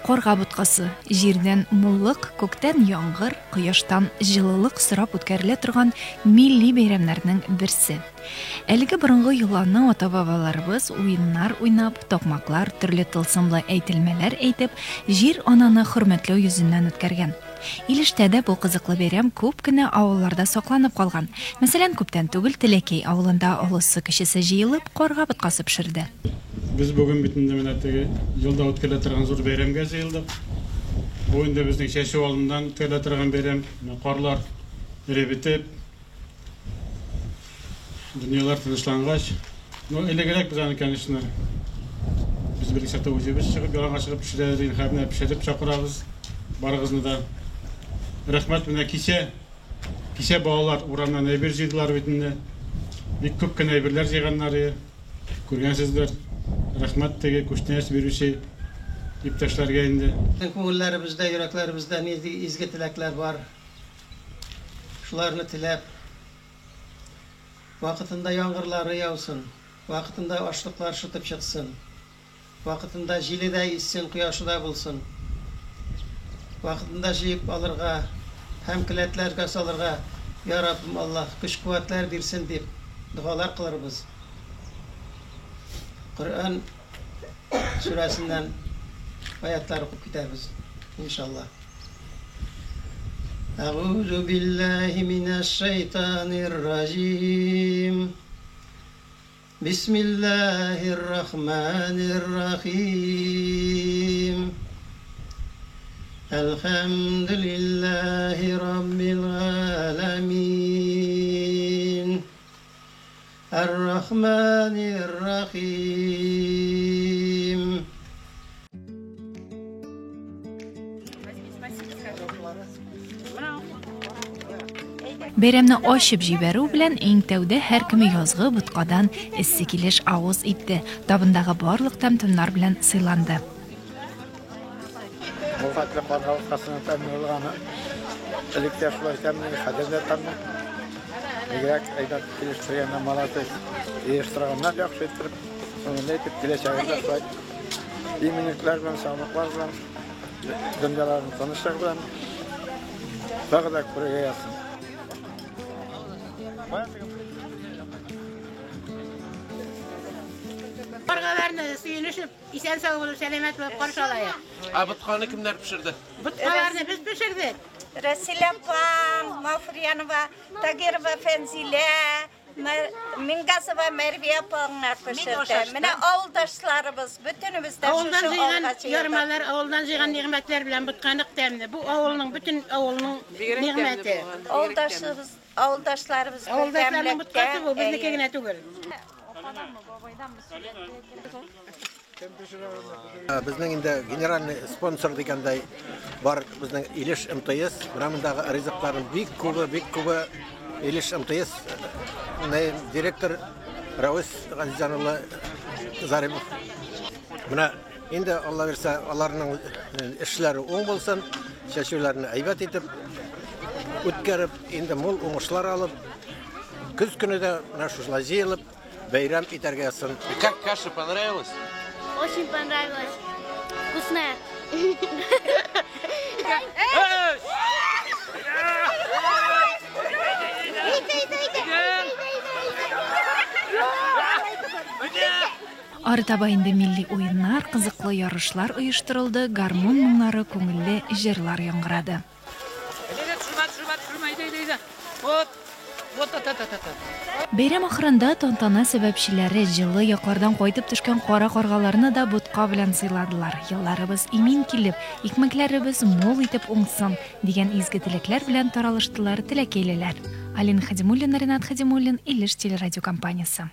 Корга буткасы җирдән муллык, күктән яңгыр, кояштан җылылык сорап үткәрелә торган милли бәйрәмнәрнең берсе. Әлеге борынгы юлларны ата-бабаларыбыз уеннар уйнап, токмаклар, төрле тылсымлы әйтелмәләр әйтеп, җир ананы хөрмәтләү йөзеннән үткәргән. Илештә дә бу кызыклы бәйрәм күп кенә авылларда сакланып калган. Мәсәлән, күптән түгел Теләкәй авылында олысы кешесе җыелып, корга буткасы пешерде. Biz bugün bütünde minnetteki yılda ötkele tırgan zor beyremge zeyildik. Bugün de bizden şeşi oğlundan ötkele tırgan beyrem, korlar bitip, dünyalar tınışlangaç. Öyle gerek biz anı kendisine. Biz birlik sata ucuyuz çıkıp, yolanga çıkıp pişireriz, habine pişirip çakırağız. Barığızını da. Rahmet bine kişe bağlar, uğramdan eybir jeydiler bütünde. Bir köp kene eybirler jeyganları. Көргәнсездер. Рәхмәт теге күчтәнәш бирүче иптәшләргә инде. Күңелләребездә, йөрәкләребездә изге теләкләр бар. Шуларны теләп, вакытында яңгырлары яусын, вакытында ашлыклар шытып чыксын, вакытында җиле дә иссен, кояшы да булсын. Вакытында җыеп алырга һәм келәтләргә салырга, я Раббым Аллаһ көч-куәтләр бирсен дип дуалар кылырбыз. Kur'an suresinden ayetler okuyup gidiyoruz inşallah. Euzu billahi mineşşeytanirracim. Bismillahirrahmanirrahim. Elhamdülillahi rabbil alamin. Ar-Rahmanir-Rahim. Бәйрәмне ачып җибәрү белән иң тәүдә һәркеме язгы буткадан эссе килеш авыз итте. Табындагы барлык тәм-томнар белән сыйланды. Играк айдат келештерген малаты ештраганнар яхшы итеп, соны әйтеп киләчәгендә шулай иминлекләр белән, саулыклар белән, дөньяларын таныштык белән тагы да күрергә ясын. Коргаларны сөйнешеп, исән сау булып, сәламәт булып каршы алайык. Бутканы кемнәр пешерде? Буткаларны без пешердек. Расилапа, Мафриянова, Тагирова, Фензиле, Мингасова, Мервия апаңнар пешерде. Менә авылдашларыбыз, бөтенебез дә Авылдан җыйган ярмалар, авылдан җыйган нигъмәтләр белән бутканы тәмле. Бу авылның бөтен авылның нигъмәте. Авылдашларыбыз Авылдашларның буткасы бу безнеке генә түгел. Безнең инде генеральный спонсор дигәндәй бар безнең Илеш МТС. Бурамындагы ризыкларын бик күбе Илеш МТС директор Равис Газизанова Заримов. Менә инде Алла берсә, аларның эшләре уң булсын, шәшүләрне әйбәт итеп үткәреп, инде мул уңышлар алып, көз көне дә менә шулай җыелып бәйрәм итәргә ясын. Как каша понравилась? Очень понравилось. Вкусная. Арытаба инде милли уеннар, кызыклы ярышлар оештырылды, гармон моңнары, күңелле җырлар яңгырады. Бәйрәм ахырында тантана сәбәпчеләре җылы яклардан кайтып төшкән кара каргаларны да бутка белән сыйладылар. Елларыбыз имин килеп, икмәкләребез мул итеп уңсын дигән изге теләкләр белән таралыштылар теләкәйлеләр. Алин Хадимуллин, Ренат Хадимуллин, Илеш телерадиокомпаниясе.